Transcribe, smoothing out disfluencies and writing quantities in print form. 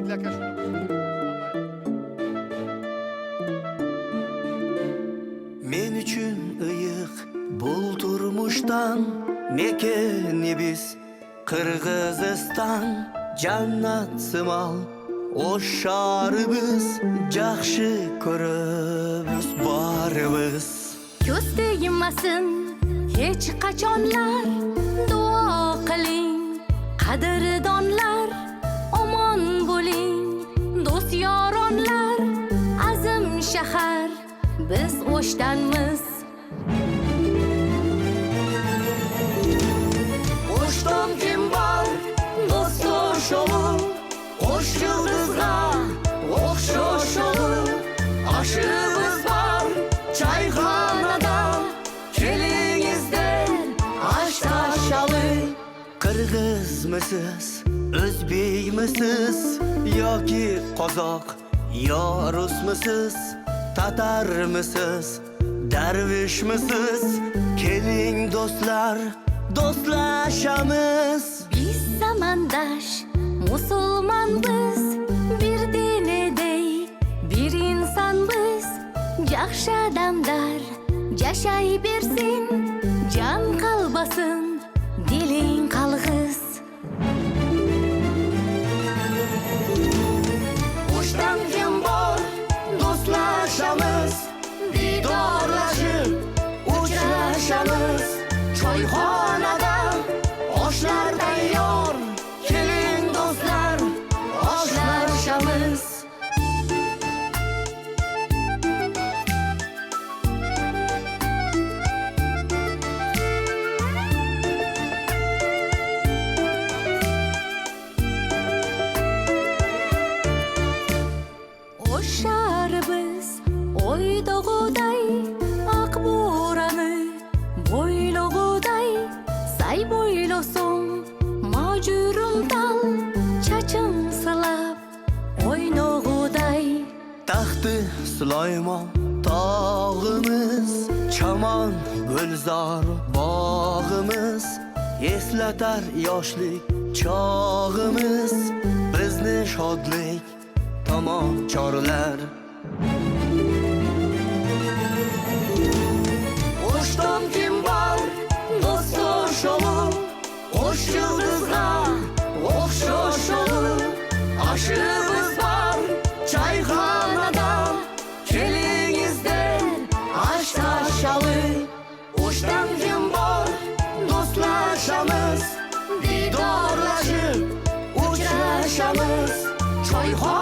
Saidli aka shuni Men uchun iyig' bulturmuşdan nekeni biz Qirg'iziston jannat simal o'sharimiz yaxshi ko'rib barimiz Ko'z tegmasin hech qachonlar duo qiling qadrdonlar omon bo'ling do'st yoronlar azim shahar biz O'shdanmiz O'shdan kim bor do'stosh o'g'il O'sh yulduzga o'xshash o'g'il Oshimiz bor choyxonada kelingizdir osh tashaling Qirg'izmisiz o'zbekmisiz yoki qozoq yo rusmisiz tatarmisiz darvishmisiz keling do'stlar do'stlashamiz biz zamandash musulmon biz bir dinidey bir inson biz yaxshi odamlar jashay bersin jon qalbasin diling qalg'iz O'shdan kim bor do'stlashamiz didorlashib uchrashamiz choyxonada oshlar tayyor keling do'stlar oshlashamiz O'shar biz o'ydog'uday oq bo'roni bo'ylog'uday say bo'ylosim mojurimdan chachim silab o'ynog'uday Taxti Sulaymon tog'imiz chamon gulzor bog'imiz eslatar yoshlik chog'imiz bizni shodlik tomon chorlar O'shdan kim bor do'stosh o'g'il O'sh yulduzga o'xshash o'g'il Oshimiz bor choyxonada kelingizdir osh tashaling O'shdan kim bor do'stlashamiz didorlashib uchrashamiz choyxonada